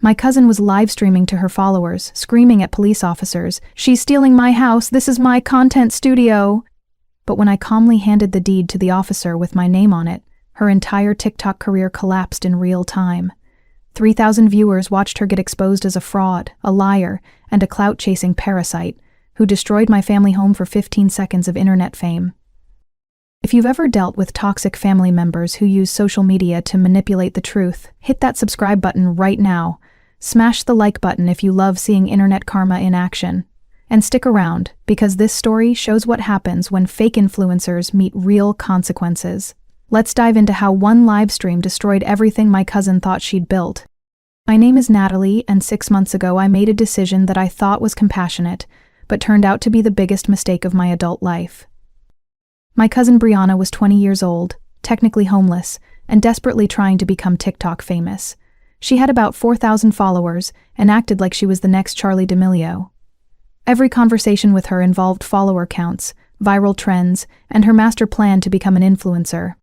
My cousin was live streaming to her followers, screaming at police officers, "She's stealing my house, this is my content studio." But when I calmly handed the deed to the officer with my name on it, her entire TikTok career collapsed in real time. 3,000 viewers watched her get exposed as a fraud, a liar, and a clout-chasing parasite who destroyed my family home for 15 seconds of internet fame. If you've ever dealt with toxic family members who use social media to manipulate the truth, hit that subscribe button right now. Smash the like button if you love seeing internet karma in action. And stick around, because this story shows what happens when fake influencers meet real consequences. Let's dive into how one live stream destroyed everything my cousin thought she'd built. My name is Natalie, and 6 months ago I made a decision that I thought was compassionate, but turned out to be the biggest mistake of my adult life. My cousin Brianna was 20 years old, technically homeless, and desperately trying to become TikTok famous. She had about 4,000 followers and acted like she was the next Charli D'Amelio. Every conversation with her involved follower counts, viral trends, and her master plan to become an influencer.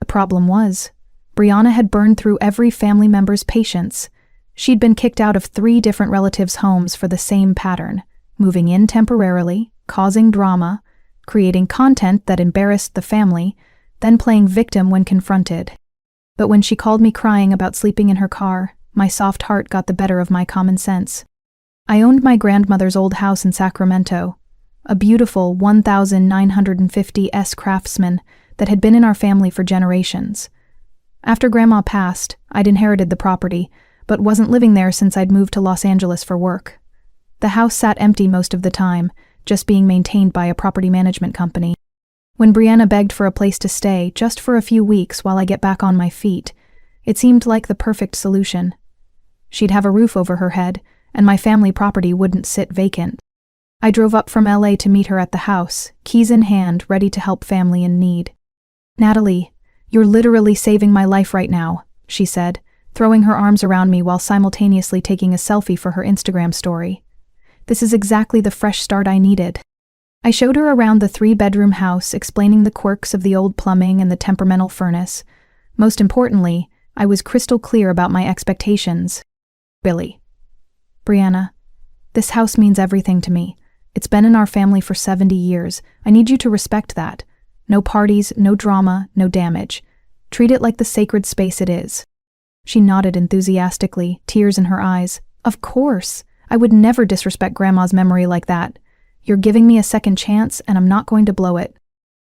The problem was, Brianna had burned through every family member's patience. She'd been kicked out of 3 different relatives' homes for the same pattern, moving in temporarily, causing drama, creating content that embarrassed the family, then playing victim when confronted. But when she called me crying about sleeping in her car, my soft heart got the better of my common sense. I owned my grandmother's old house in Sacramento, a beautiful 1950s Craftsman that had been in our family for generations. After Grandma passed, I'd inherited the property, but wasn't living there since I'd moved to Los Angeles for work. The house sat empty most of the time, just being maintained by a property management company. When Brianna begged for a place to stay, just for a few weeks while I get back on my feet, it seemed like the perfect solution. She'd have a roof over her head, and my family property wouldn't sit vacant. I drove up from LA to meet her at the house, keys in hand, ready to help family in need. "Natalie, you're literally saving my life right now," she said, throwing her arms around me while simultaneously taking a selfie for her Instagram story. "This is exactly the fresh start I needed." I showed her around the 3-bedroom house, explaining the quirks of the old plumbing and the temperamental furnace. Most importantly, I was crystal clear about my expectations. "Billy. Brianna, this house means everything to me. It's been in our family for 70 years. I need you to respect that. No parties, no drama, no damage. Treat it like the sacred space it is." She nodded enthusiastically, tears in her eyes. "Of course. I would never disrespect Grandma's memory like that. You're giving me a second chance, and I'm not going to blow it."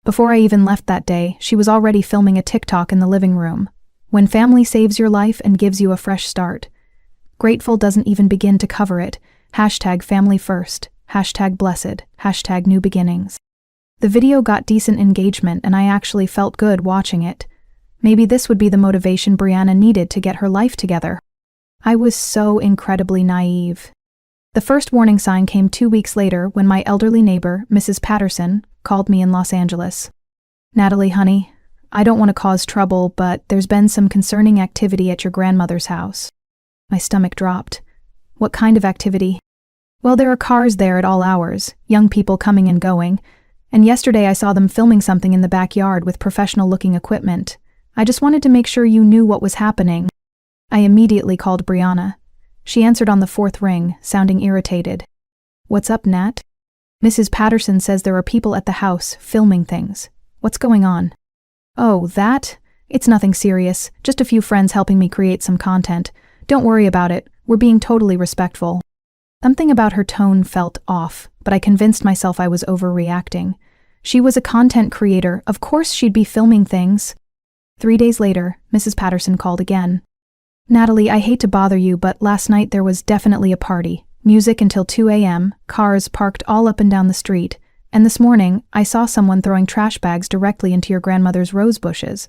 Before I even left that day, she was already filming a TikTok in the living room. When family saves your life and gives you a fresh start. Grateful doesn't even begin to cover it. #family first, #blessed, #new beginnings. The video got decent engagement, and I actually felt good watching it. Maybe this would be the motivation Brianna needed to get her life together. I was so incredibly naive. The first warning sign came 2 weeks later when my elderly neighbor, Mrs. Patterson, called me in Los Angeles. "Natalie, honey, I don't want to cause trouble, but there's been some concerning activity at your grandmother's house." My stomach dropped. "What kind of activity?" "Well, there are cars there at all hours, young people coming and going, and yesterday I saw them filming something in the backyard with professional-looking equipment. I just wanted to make sure you knew what was happening." I immediately called Brianna. She answered on the 4th ring, sounding irritated. "What's up, Nat?" "Mrs. Patterson says there are people at the house, filming things. What's going on?" "Oh, that? It's nothing serious, just a few friends helping me create some content. Don't worry about it, we're being totally respectful." Something about her tone felt off, but I convinced myself I was overreacting. She was a content creator, of course she'd be filming things. 3 days later, Mrs. Patterson called again. "Natalie, I hate to bother you, but last night there was definitely a party. Music until 2 a.m., cars parked all up and down the street, and this morning I saw someone throwing trash bags directly into your grandmother's rose bushes."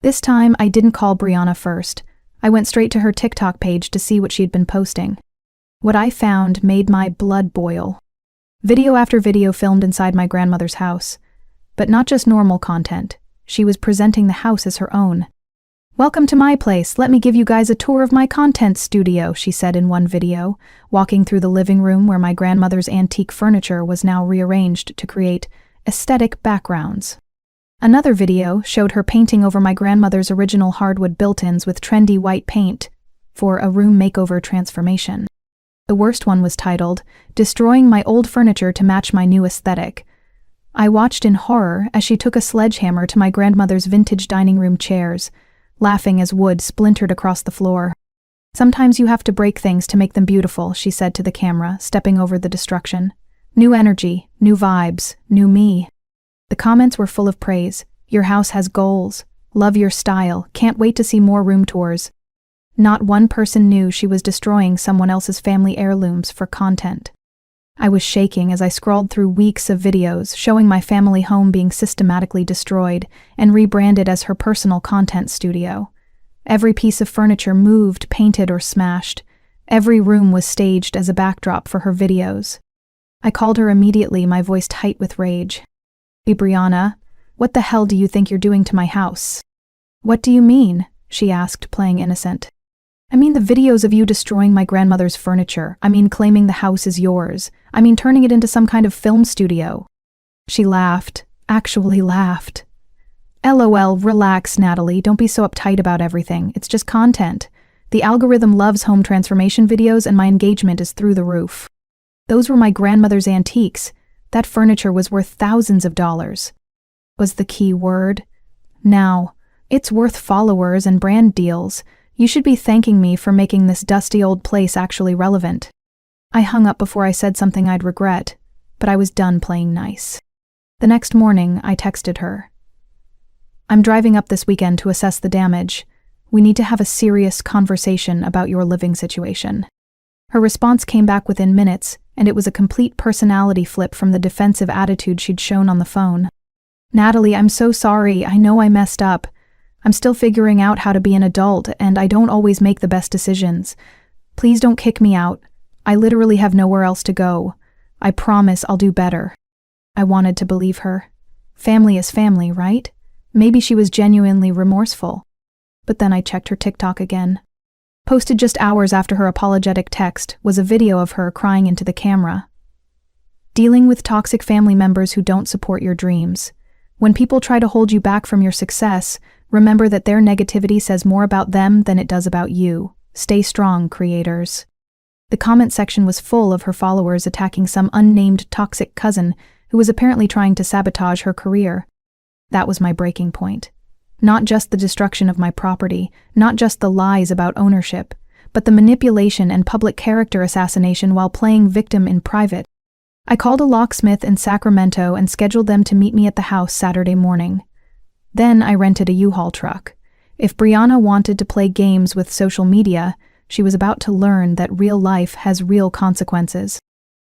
This time I didn't call Brianna first. I went straight to her TikTok page to see what she'd been posting. What I found made my blood boil. Video after video filmed inside my grandmother's house. But not just normal content. She was presenting the house as her own. "Welcome to my place, let me give you guys a tour of my content studio," she said in one video, walking through the living room where my grandmother's antique furniture was now rearranged to create aesthetic backgrounds. Another video showed her painting over my grandmother's original hardwood built-ins with trendy white paint. for a room makeover transformation. The worst one was titled, "Destroying My Old Furniture to Match My New Aesthetic." I watched in horror as she took a sledgehammer to my grandmother's vintage dining room chairs, laughing as wood splintered across the floor. "Sometimes you have to break things to make them beautiful," she said to the camera, stepping over the destruction. "New energy, new vibes, new me." The comments were full of praise. "Your house has goals. Love your style. Can't wait to see more room tours." Not one person knew she was destroying someone else's family heirlooms for content. I was shaking as I scrolled through weeks of videos showing my family home being systematically destroyed and rebranded as her personal content studio. Every piece of furniture moved, painted, or smashed. Every room was staged as a backdrop for her videos. I called her immediately, my voice tight with rage. "Hey, Brianna, what the hell do you think you're doing to my house?" "What do you mean?" she asked, playing innocent. "I mean the videos of you destroying my grandmother's furniture. I mean claiming the house is yours. I mean turning it into some kind of film studio." She laughed, actually laughed. "LOL, relax, Natalie, don't be so uptight about everything. It's just content. The algorithm loves home transformation videos and my engagement is through the roof. Those were my grandmother's antiques. That furniture was worth thousands of dollars." Was the key word. "Now, it's worth followers and brand deals. You should be thanking me for making this dusty old place actually relevant." I hung up before I said something I'd regret, but I was done playing nice. The next morning, I texted her. "I'm driving up this weekend to assess the damage. We need to have a serious conversation about your living situation." Her response came back within minutes, and it was a complete personality flip from the defensive attitude she'd shown on the phone. "Natalie, I'm so sorry. I know I messed up. I'm still figuring out how to be an adult, and I don't always make the best decisions. Please don't kick me out. I literally have nowhere else to go. I promise I'll do better." I wanted to believe her. Family is family, right? Maybe she was genuinely remorseful. But then I checked her TikTok again. Posted just hours after her apologetic text was a video of her crying into the camera. "Dealing with toxic family members who don't support your dreams. When people try to hold you back from your success, remember that their negativity says more about them than it does about you. Stay strong, creators." The comment section was full of her followers attacking some unnamed toxic cousin who was apparently trying to sabotage her career. That was my breaking point. Not just the destruction of my property, not just the lies about ownership, but the manipulation and public character assassination while playing victim in private. I called a locksmith in Sacramento and scheduled them to meet me at the house Saturday morning. Then I rented a U-Haul truck. If Brianna wanted to play games with social media, she was about to learn that real life has real consequences.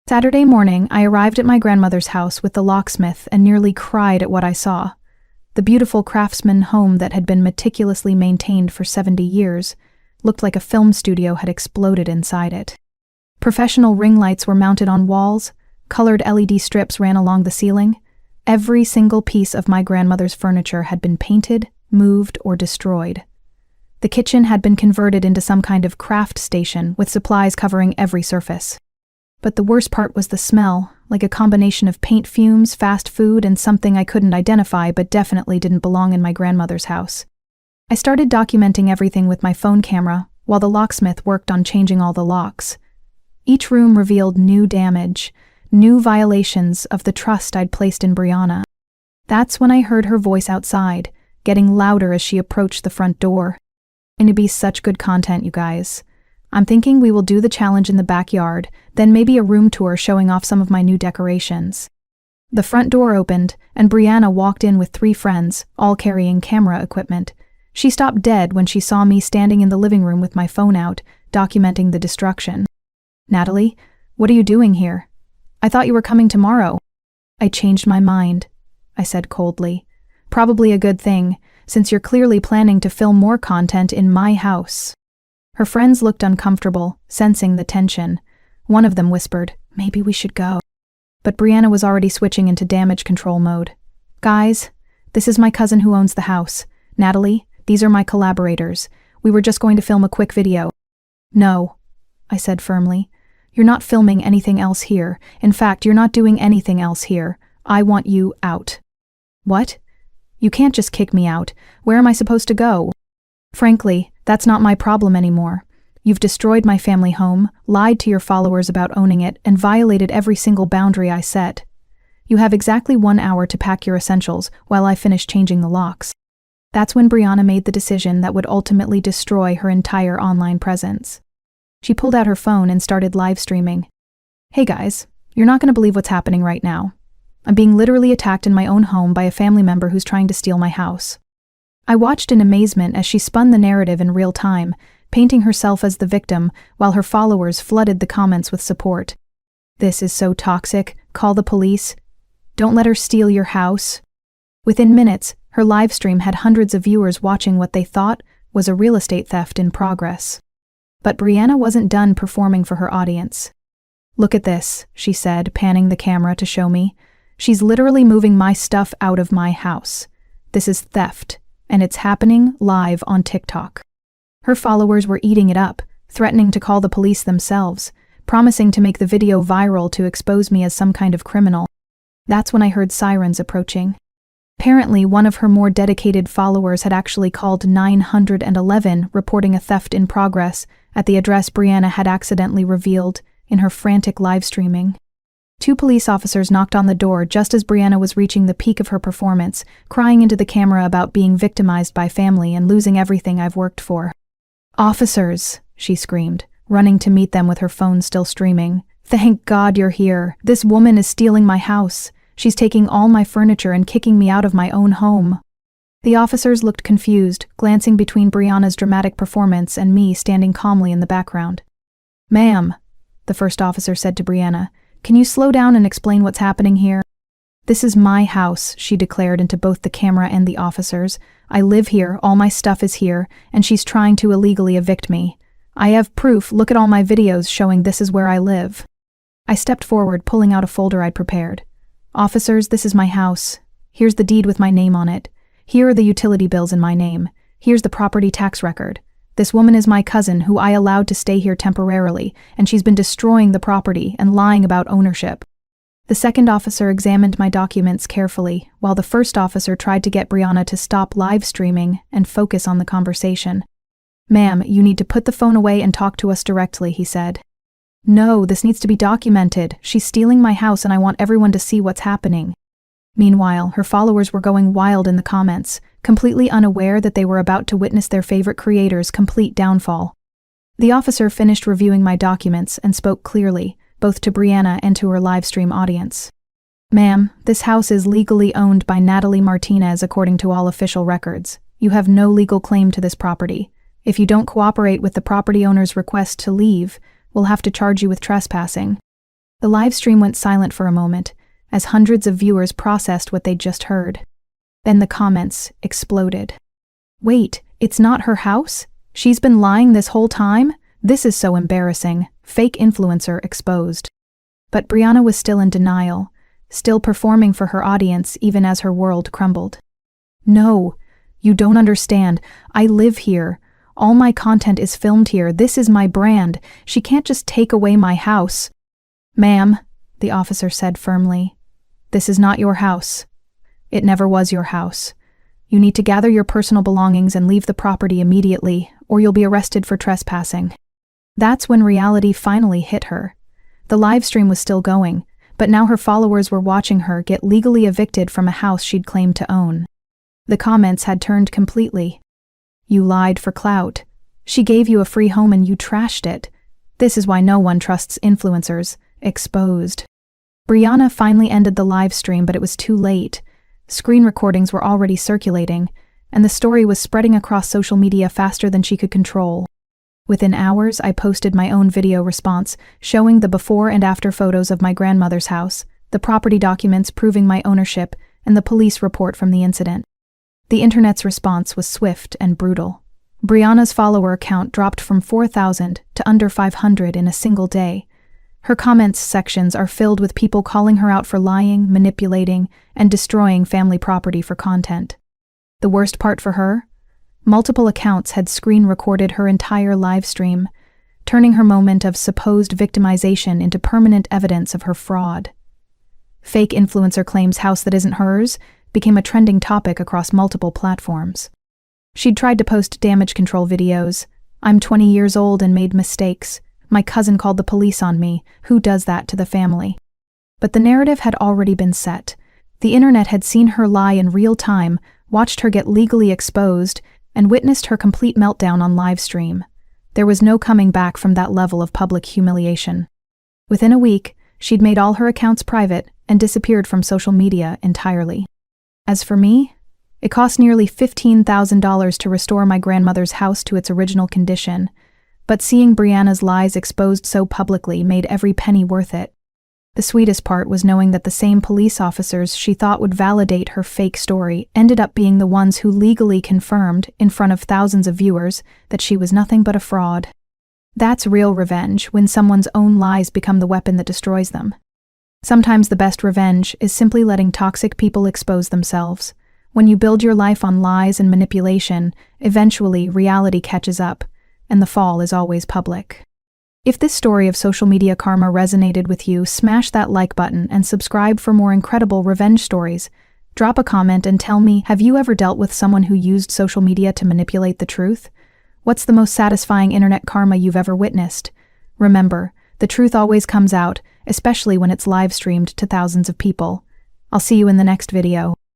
Saturday morning, I arrived at my grandmother's house with the locksmith and nearly cried at what I saw. The beautiful craftsman home that had been meticulously maintained for 70 years looked like a film studio had exploded inside it. Professional ring lights were mounted on walls, colored LED strips ran along the ceiling. Every single piece of my grandmother's furniture had been painted, moved, or destroyed. The kitchen had been converted into some kind of craft station with supplies covering every surface. But the worst part was the smell, like a combination of paint fumes, fast food, and something I couldn't identify but definitely didn't belong in my grandmother's house. I started documenting everything with my phone camera while the locksmith worked on changing all the locks. Each room revealed new damage, new violations of the trust I'd placed in Brianna. That's when I heard her voice outside, getting louder as she approached the front door. "Going to be such good content, you guys. I'm thinking we will do the challenge in the backyard, then maybe a room tour showing off some of my new decorations." The front door opened, and Brianna walked in with 3 friends, all carrying camera equipment. She stopped dead when she saw me standing in the living room with my phone out, documenting the destruction. "Natalie, what are you doing here? I thought you were coming tomorrow." "I changed my mind," I said coldly. "Probably a good thing, since you're clearly planning to film more content in my house." Her friends looked uncomfortable, sensing the tension. One of them whispered, "Maybe we should go." But Brianna was already switching into damage control mode. "Guys, this is my cousin who owns the house. Natalie, these are my collaborators. We were just going to film a quick video." "No," I said firmly. "You're not filming anything else here. In fact, you're not doing anything else here. I want you out." "What? You can't just kick me out. Where am I supposed to go?" "Frankly, that's not my problem anymore. You've destroyed my family home, lied to your followers about owning it, and violated every single boundary I set. You have exactly 1 hour to pack your essentials while I finish changing the locks." That's when Brianna made the decision that would ultimately destroy her entire online presence. She pulled out her phone and started live streaming. "Hey guys, you're not going to believe what's happening right now. I'm being literally attacked in my own home by a family member who's trying to steal my house." I watched in amazement as she spun the narrative in real time, painting herself as the victim while her followers flooded the comments with support. "This is so toxic. Call the police. Don't let her steal your house." Within minutes, her live stream had hundreds of viewers watching what they thought was a real estate theft in progress. But Brianna wasn't done performing for her audience. "Look at this," she said, panning the camera to show me. "She's literally moving my stuff out of my house. This is theft, and it's happening live on TikTok." Her followers were eating it up, threatening to call the police themselves, promising to make the video viral to expose me as some kind of criminal. That's when I heard sirens approaching. Apparently, one of her more dedicated followers had actually called 911, reporting a theft in progress at the address Brianna had accidentally revealed in her frantic live streaming. 2 police officers knocked on the door just as Brianna was reaching the peak of her performance, crying into the camera about being victimized by family and losing everything I've worked for. "Officers," she screamed, running to meet them with her phone still streaming. "Thank God you're here. This woman is stealing my house. She's taking all my furniture and kicking me out of my own home." The officers looked confused, glancing between Brianna's dramatic performance and me standing calmly in the background. "Ma'am," the first officer said to Brianna, "can you slow down and explain what's happening here?" "This is my house," she declared into both the camera and the officers. "I live here, all my stuff is here, and she's trying to illegally evict me. I have proof, look at all my videos showing this is where I live." I stepped forward, pulling out a folder I'd prepared. "Officers, this is my house. Here's the deed with my name on it. Here are the utility bills in my name. Here's the property tax record. This woman is my cousin who I allowed to stay here temporarily, and she's been destroying the property and lying about ownership." The second officer examined my documents carefully, while the first officer tried to get Brianna to stop live streaming and focus on the conversation. "Ma'am, you need to put the phone away and talk to us directly," he said. "No, this needs to be documented. She's stealing my house and I want everyone to see what's happening." Meanwhile, her followers were going wild in the comments, completely unaware that they were about to witness their favorite creator's complete downfall. The officer finished reviewing my documents and spoke clearly, both to Brianna and to her livestream audience. "Ma'am, this house is legally owned by Natalie Martinez according to all official records. You have no legal claim to this property. If you don't cooperate with the property owner's request to leave, we'll have to charge you with trespassing." The live stream went silent for a moment, as hundreds of viewers processed what they'd just heard. Then the comments exploded. "Wait, it's not her house? She's been lying this whole time? This is so embarrassing. Fake influencer exposed." But Brianna was still in denial, still performing for her audience even as her world crumbled. "No, you don't understand. I live here. All my content is filmed here. This is my brand. She can't just take away my house." "Ma'am," the officer said firmly, "this is not your house. It never was your house. You need to gather your personal belongings and leave the property immediately, or you'll be arrested for trespassing." That's when reality finally hit her. The live stream was still going, but now her followers were watching her get legally evicted from a house she'd claimed to own. The comments had turned completely. "You lied for clout. She gave you a free home and you trashed it. This is why no one trusts influencers. Exposed." Brianna finally ended the live stream, but it was too late. Screen recordings were already circulating, and the story was spreading across social media faster than she could control. Within hours, I posted my own video response, showing the before and after photos of my grandmother's house, the property documents proving my ownership, and the police report from the incident. The internet's response was swift and brutal. Brianna's follower count dropped from 4,000 to under 500 in a single day. Her comments sections are filled with people calling her out for lying, manipulating, and destroying family property for content. The worst part for her? Multiple accounts had screen recorded her entire live stream, turning her moment of supposed victimization into permanent evidence of her fraud. Fake influencer claims house that isn't hers became a trending topic across multiple platforms. She'd tried to post damage control videos, I'm 20 years old and made mistakes. My cousin called the police on me. Who does that to the family? But the narrative had already been set. The internet had seen her lie in real time, watched her get legally exposed, and witnessed her complete meltdown on live stream. There was no coming back from that level of public humiliation. Within a week, she'd made all her accounts private and disappeared from social media entirely. As for me, it cost nearly $15,000 to restore my grandmother's house to its original condition, but seeing Brianna's lies exposed so publicly made every penny worth it. The sweetest part was knowing that the same police officers she thought would validate her fake story ended up being the ones who legally confirmed, in front of thousands of viewers, that she was nothing but a fraud. That's real revenge, when someone's own lies become the weapon that destroys them. Sometimes the best revenge is simply letting toxic people expose themselves. When you build your life on lies and manipulation, eventually reality catches up, and the fall is always public. If this story of social media karma resonated with you, smash that like button and subscribe for more incredible revenge stories. Drop a comment and tell me, have you ever dealt with someone who used social media to manipulate the truth? What's the most satisfying internet karma you've ever witnessed? Remember, the truth always comes out, especially when it's live streamed to thousands of people. I'll see you in the next video.